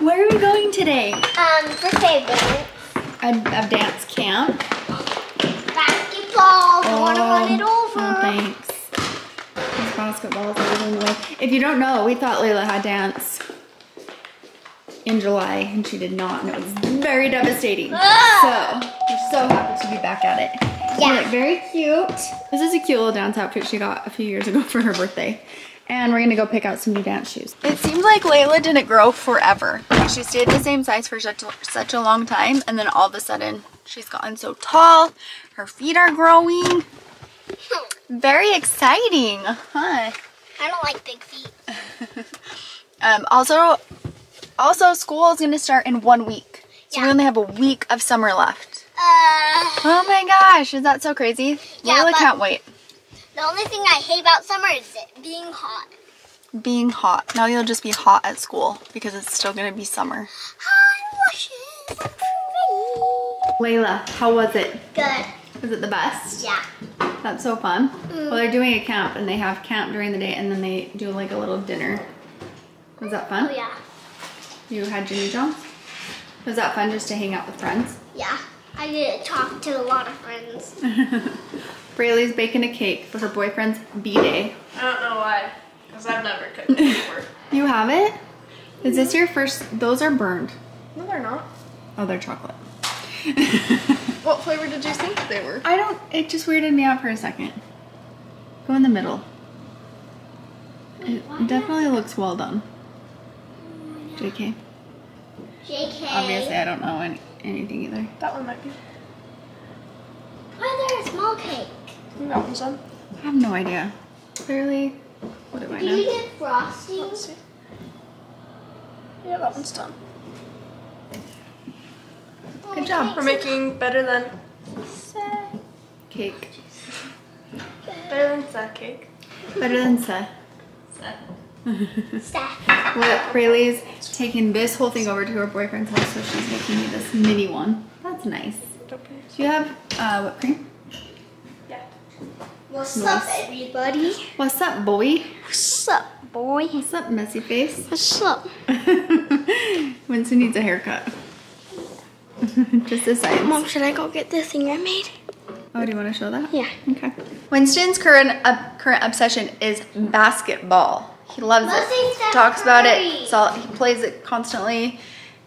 Where are we going today? First day of dance. A dance camp. Basketball. I want to run it over. Oh, thanks. These basketballs are in the way. If you don't know, we thought Layla had dance in July, and she did not, and it was very devastating. So, we're so happy to be back at it. Yeah. You look very cute. This is a cute little dance outfit she got a few years ago for her birthday. And we're gonna go pick out some new dance shoes. It seems like Layla didn't grow forever. Like she stayed the same size for such a long time, and then all of a sudden she's gotten so tall. Her feet are growing. Very exciting, huh? I don't like big feet. Also, school is gonna start in 1 week. So we only have a week of summer left. Oh my gosh, is that so crazy? Yeah, Layla can't wait. The only thing I hate about summer is it being hot. Being hot. Now you'll just be hot at school because it's still gonna be summer. Layla, how was it? Good. Was it the best? Yeah. That's so fun. Well, they're doing a camp, and they have camp during the day, and then they do like a little dinner. Was that fun? Oh yeah. You had Jimmy John's? Was that fun just to hang out with friends? Yeah. I get to talk to a lot of friends. Braylee's baking a cake for her boyfriend's B-day. I don't know why, because I've never cooked it before. You haven't? Is this your first? Those are burned. No, they're not. Oh, they're chocolate. What flavor did you think they were? It just weirded me out for a second. Go in the middle. It definitely looks well done. JK. JK. Obviously, I don't know anything either. That one might be. Why is there a small cake? I think that one's done. I have no idea. Clearly, what do I Do you know? get frosting? Let's see. Yeah, that one's done. Good job. We're making better than Cake. that cake. Better than Seth. Steph. Well, Braylee's taking this whole thing over to her boyfriend's house, so she's making me this mini one. That's nice. Do you have whipped cream? Yeah. What's up, everybody? What's up, boy? What's up, boy? What's up, messy face? What's up? Winston needs a haircut. Just a science. Mom, should I go get the thing I made? Oh, do you want to show that? Yeah. Okay. Winston's current obsession is basketball. He loves it. Talks about it. He plays it constantly,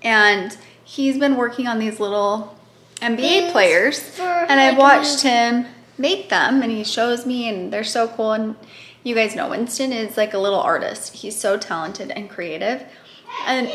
and he's been working on these little NBA players. And I've watched him make them, and he shows me, and they're so cool. And you guys know Winston is like a little artist. He's so talented and creative. And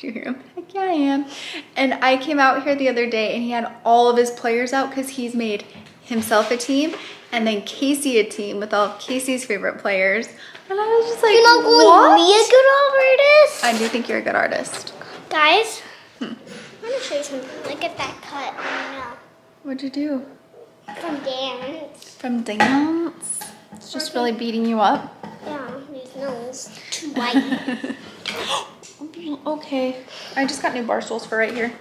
you hear him? Heck yeah, I am. And I came out here the other day, and he had all of his players out because he's made himself a team, and then Casey a team with all of Casey's favorite players. And I was just like, You're not going to be a good artist? I do think you're a good artist. Guys, I'm going to show you something. Look at that cut right now. What'd you do? From dance. From dance? It's just really beating you up? Yeah, his nose too white. Okay. I just got new bar stools for right here,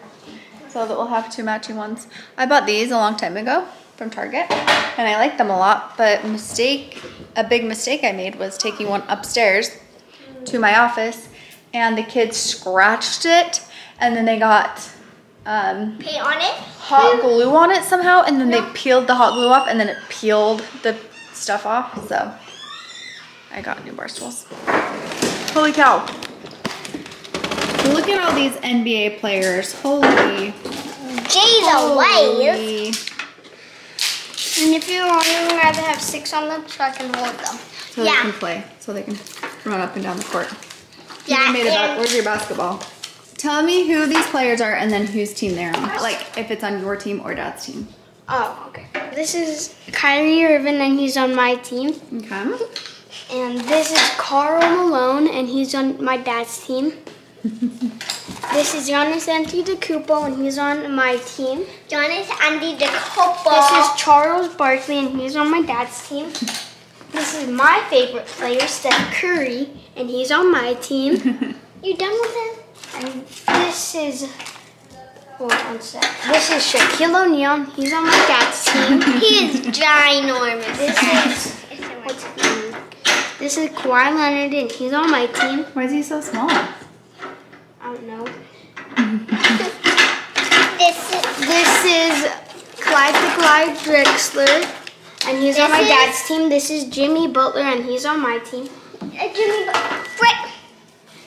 so that we'll have two matching ones. I bought these a long time ago from Target, and I like them a lot, but a big mistake I made was taking one upstairs to my office, and the kids scratched it, and then they got Paint on it? hot glue on it somehow, and then they peeled the hot glue off, and then it peeled the stuff off, so I got new bar stools. Holy cow. Look at all these NBA players. Holy. Jay's away. And if you're wondering, I'd rather have 6 on them so I can hold them. So they can play, so they can run up and down the court. Yeah. Where's your basketball? Tell me who these players are and then whose team they're on. Like if it's on your team or Dad's team. Oh, okay. This is Kyrie Irving, and he's on my team. Okay. And this is Karl Malone, and he's on my dad's team. This is Giannis Antetokounmpo, and he's on my team. Giannis Antetokounmpo. This is Charles Barkley, and he's on my dad's team. This is my favorite player, Steph Curry, and he's on my team. You done with him? And this is, hold on one sec. This is Shaquille O'Neal. He's on my dad's team. He is ginormous. This is Kawhi Leonard, and he's on my team. Why is he so small? Clyde Drexler, and he's on my dad's team. This is Jimmy Butler, and he's on my team.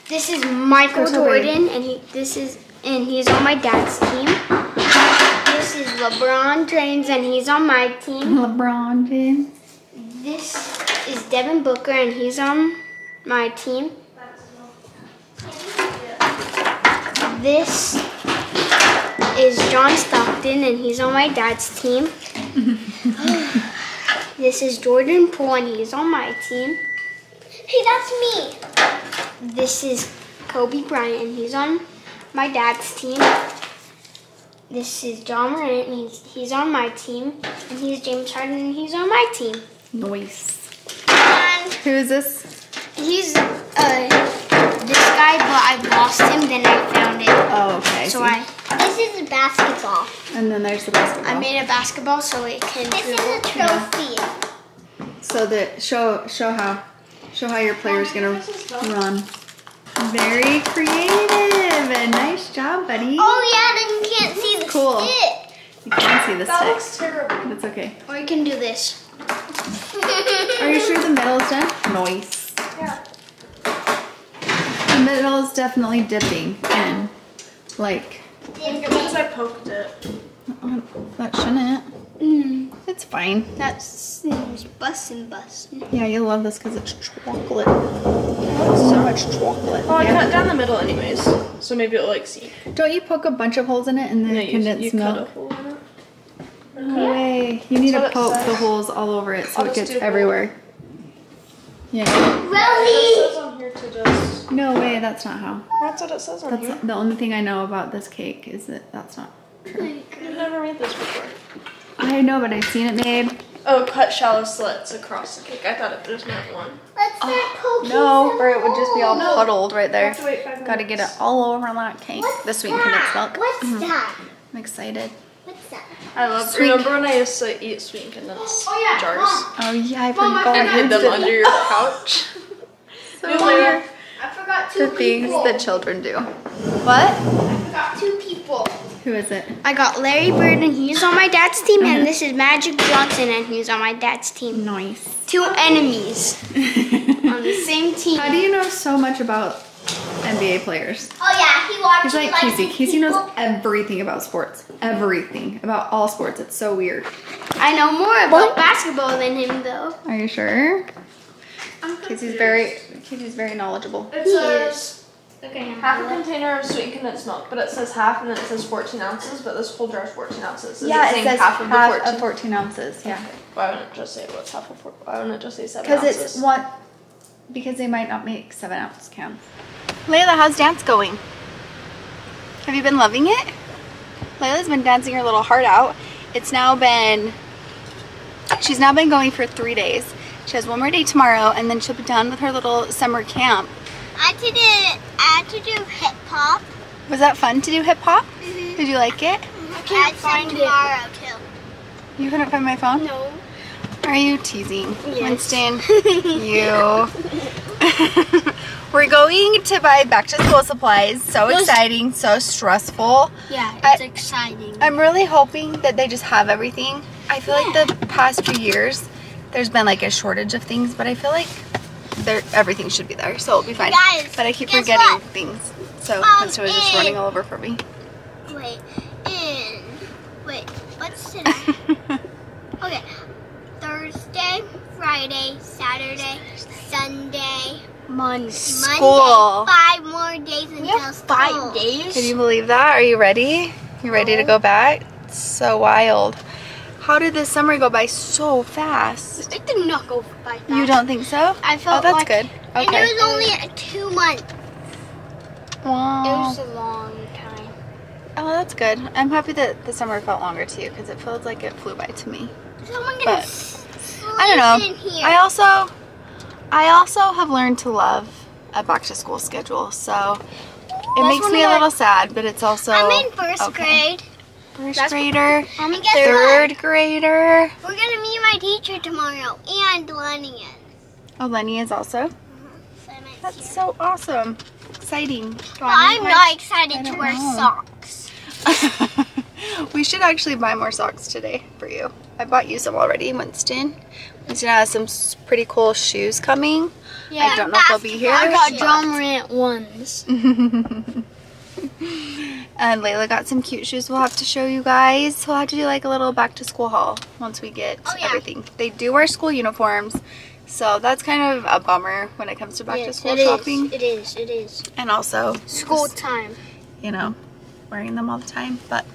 This is Michael Jordan, and he's on my dad's team. This is LeBron James, and he's on my team. LeBron James. This is Devin Booker, and he's on my team. This is John Stockton, and he's on my dad's team. This is Jordan Poole, and he's on my team. Hey, that's me. This is Kobe Bryant, and he's on my dad's team. This is John Morant, and he's on my team. And he's James Harden, and he's on my team. Nice. And Who is this? He's this guy, but I lost him, then I found it. Oh, okay. So this is a basketball. And then there's the basketball. I made a basketball so it can This is dribble. a trophy. So show how your player's gonna run. Very creative and nice job, buddy. Oh yeah, then you can't see the Cool. stick. You can't see the That stick. looks terrible. That's okay. Or you can do this. Are you sure the middle is done? Nice. Yeah. The middle is definitely dipping in. Like, Because I poked it. that shouldn't. It's fine. That's bussin'. Yeah, you'll love this because it's chocolate. So much chocolate. Well, I Yeah. cut down the middle anyways, so maybe it'll like see. Don't you poke a bunch of holes in it and then No, it condensed you cut milk? a hole in it. No way. You need That's to what it poke says. the holes all over it so I'll it just gets do holes. everywhere. Yeah. It Really? says on here to just. No way, that's not how. That's what it says on That's here. the only thing I know about this cake is that that's not true. You've never made this before. I know, but I've seen it made. Oh, cut shallow slits across the cake. I thought it just meant one. Let's start poking No, some or it would just be all holes. puddled right there. Have to wait 5 minutes. Gotta get it all over that cake. What's The sweet condensed milk. What's that? I'm excited. What's that? I love. Sweet- Remember when I used to eat sweet condensed jars Oh yeah, I and forgot. hide them under your couch? So Later. weird. I forgot The things that children do. What? I forgot 2 people. Who is it? I got Larry Bird, and he's on my dad's team, and this is Magic Johnson, and he's on my dad's team. Nice. 2 enemies on the same team. How do you know so much about NBA players? Oh yeah, he watches. He's like Casey. Casey knows everything about sports. Everything. About all sports. It's so weird. I know more about basketball than him, though. Are you sure? Casey's very knowledgeable. It He says Okay. half a container of sweet condensed milk, but it says half and then it says 14 ounces, but this whole jar is 14 ounces. Is Yeah, it it saying says half of the 14? 14 ounces. Yeah. Why wouldn't it just say what's half of 14? Why wouldn't it just say 7 Because ounces? it's one. Because they might not make 7-ounce cans. Layla, how's dance going? Have you been loving it? Layla's been dancing her little heart out. She's now been going for 3 days. She has one more day tomorrow, and then she'll be done with her little summer camp. I had to do hip hop. Was that fun to do hip hop? Did you like it? I can't find tomorrow too. You couldn't find my phone? No. Are you teasing? Yes. Winston, you. We're going to buy back to school supplies. So exciting, so stressful. Yeah, it's exciting. I'm really hoping that they just have everything. I feel like the past few years, there's been like a shortage of things, but I feel like everything should be there, so it'll be fine. Guys, But I keep guess forgetting what? things. So Winston was just in- running all over for me. Wait, what's today? Okay, Thursday, Friday, Saturday, Sunday, Monday. School. Monday. 5 more days until school. 5 days? Can you believe that? Are you ready? You ready to go back? It's so wild. How did this summer go by so fast? It did not go by fast. You don't think so? I felt Oh, that's like good. And Okay. it was only 2 months. Wow. It was a long time. Oh, that's good. I'm happy that the summer felt longer too, because it feels like it flew by to me. Someone gonna But sleep I don't know. in here. I also have learned to love a back to school schedule, so it makes me a little sad, but it's also I'm in first okay. grade. First grader, I'm in guess what? third grader. We're gonna meet my teacher tomorrow and Lenny. Oh, Lenny is also. So I might see That's her. so awesome. Exciting. Well, I'm not I excited to don't wear know. socks. We should actually buy more socks today for you. I bought you some already, Winston. Winston has some pretty cool shoes coming. Yeah, I don't know if they'll be here. I got John Morant ones. And Layla got some cute shoes we'll have to show you guys. We'll have to do like a little back to school haul once we get everything. They do wear school uniforms, so that's kind of a bummer when it comes to back to school shopping. It is. And also school just, time. You know, wearing them all the time. But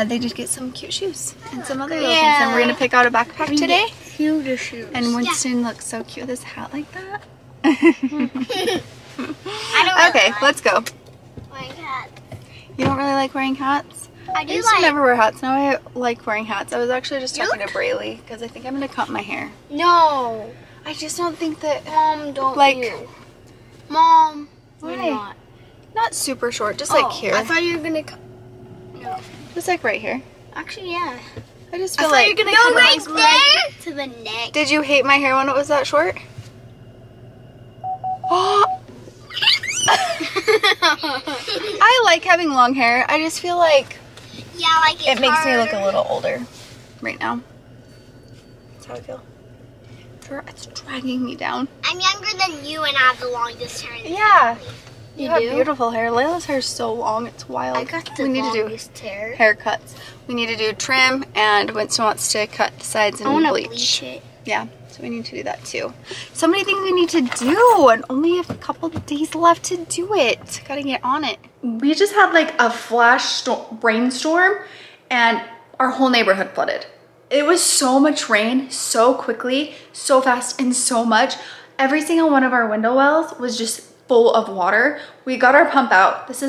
they did get some cute shoes and some other little things. And we're going to pick out a backpack today. Cute shoes. And Winston looks so cute with his hat like that. Okay, let's go. You don't really like wearing hats? I do. used to never wear hats. Now I like wearing hats. I was actually just talking to Braylee because I think I'm going to cut my hair. No. I just don't think that... Mom, don't like, you. Mom, why? not? Not super short, just like here. I thought you were going to cut... No. Just like right here. Actually, yeah. I just feel like... you're going to cut right there to the neck. Did you hate my hair when it was that short? Oh! I like having long hair. I just feel like it makes me look a little older right now. That's how I feel. It's dragging me down. I'm younger than you and I have the longest hair in the Yeah. family. You have beautiful hair. Layla's hair is so long, it's wild. I got the longest hair. Haircuts. We need to do trim, and Winston wants to cut the sides and bleach it. Yeah, so we need to do that too. So many things we need to do, and only a couple of days left to do it. Gotta get on it. We just had like a flash rainstorm, and our whole neighborhood flooded. It was so much rain, so quickly, so fast, and so much. Every single one of our window wells was just full of water. We got our pump out. This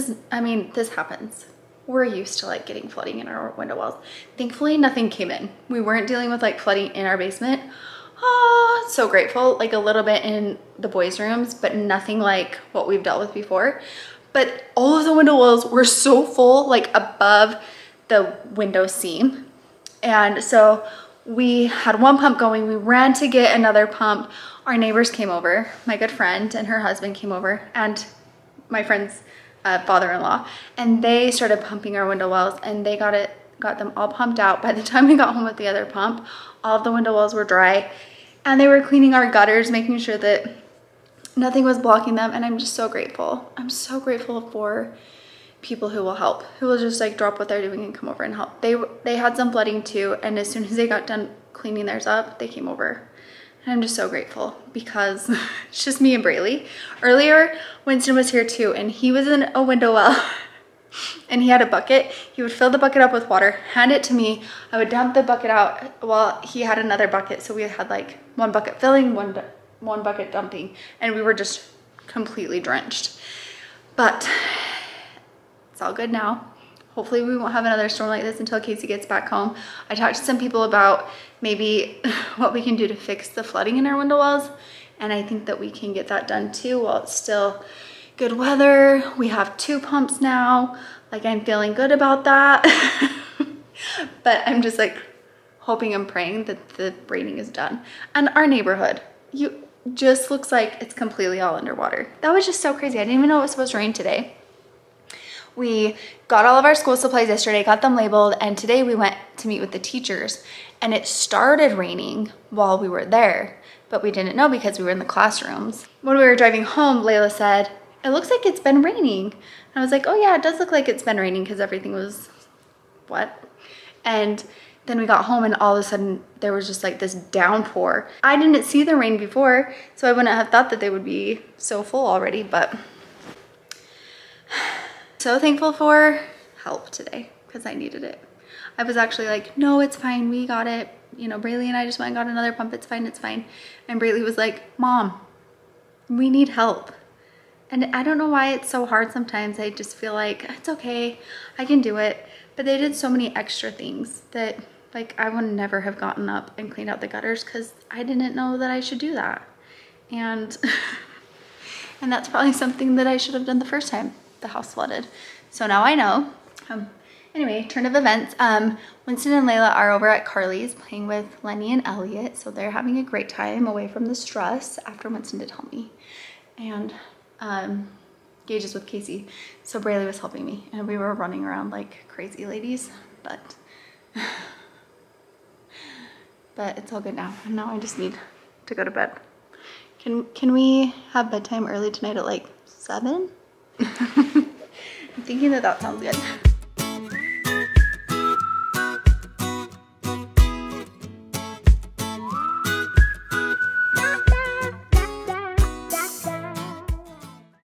happens. We're used to like getting flooding in our window wells. Thankfully, nothing came in. We weren't dealing with like flooding in our basement. Oh, so grateful. Like a little bit in the boys' rooms, but nothing like what we've dealt with before. But all of the window wells were so full, like above the window seam. And so we had one pump going. We ran to get another pump. Our neighbors came over. My good friend and her husband came over, and my friend's father-in-law, and they started pumping our window wells, and they got them all pumped out. By the time we got home with the other pump, all of the window wells were dry, and they were cleaning our gutters, making sure that nothing was blocking them. And I'm just so grateful. I'm so grateful for people who will help, who will just like drop what they're doing and come over and help. They had some flooding too, and as soon as they got done cleaning theirs up, they came over. And I'm just so grateful because it's just me and Braylee. Earlier, Winston was here too, and he was in a window well and he had a bucket. He would fill the bucket up with water, hand it to me. I would dump the bucket out while he had another bucket. So we had like one bucket filling, one bucket dumping, and we were just completely drenched. But it's all good now. Hopefully we won't have another storm like this until Casey gets back home. I talked to some people about maybe what we can do to fix the flooding in our window wells, and I think that we can get that done too while it's still good weather. We have 2 pumps now. Like, I'm feeling good about that. But I'm just like hoping and praying that the raining is done. And our neighborhood, just looks like it's completely all underwater. That was just so crazy. I didn't even know it was supposed to rain today. We got all of our school supplies yesterday, got them labeled, and today we went to meet with the teachers, and it started raining while we were there, but we didn't know because we were in the classrooms. When we were driving home, Layla said, "It looks like it's been raining." And I was like, "Oh yeah, it does look like it's been raining," because everything was wet. And then we got home, and all of a sudden there was just like this downpour. I didn't see the rain before, so I wouldn't have thought that they would be so full already, but so thankful for help today because I needed it. I was actually like, "No, it's fine, we got it. You know, Braylee and I just went and got another pump. It's fine, it's fine." And Braylee was like, "Mom, we need help." And I don't know why it's so hard sometimes. I just feel like it's okay, I can do it. But they did so many extra things that like I would never have gotten up and cleaned out the gutters because I didn't know that I should do that. And and that's probably something that I should have done the first time the house flooded. So now I know. Anyway, turn of events. Winston and Layla are over at Carly's playing with Lenny and Elliot. So they're having a great time away from the stress after Winston did help me. And gauges with Casey. So Braylee was helping me and we were running around like crazy ladies, but it's all good now. And now I just need to go to bed. Can we have bedtime early tonight at like 7? I'm thinking that sounds good.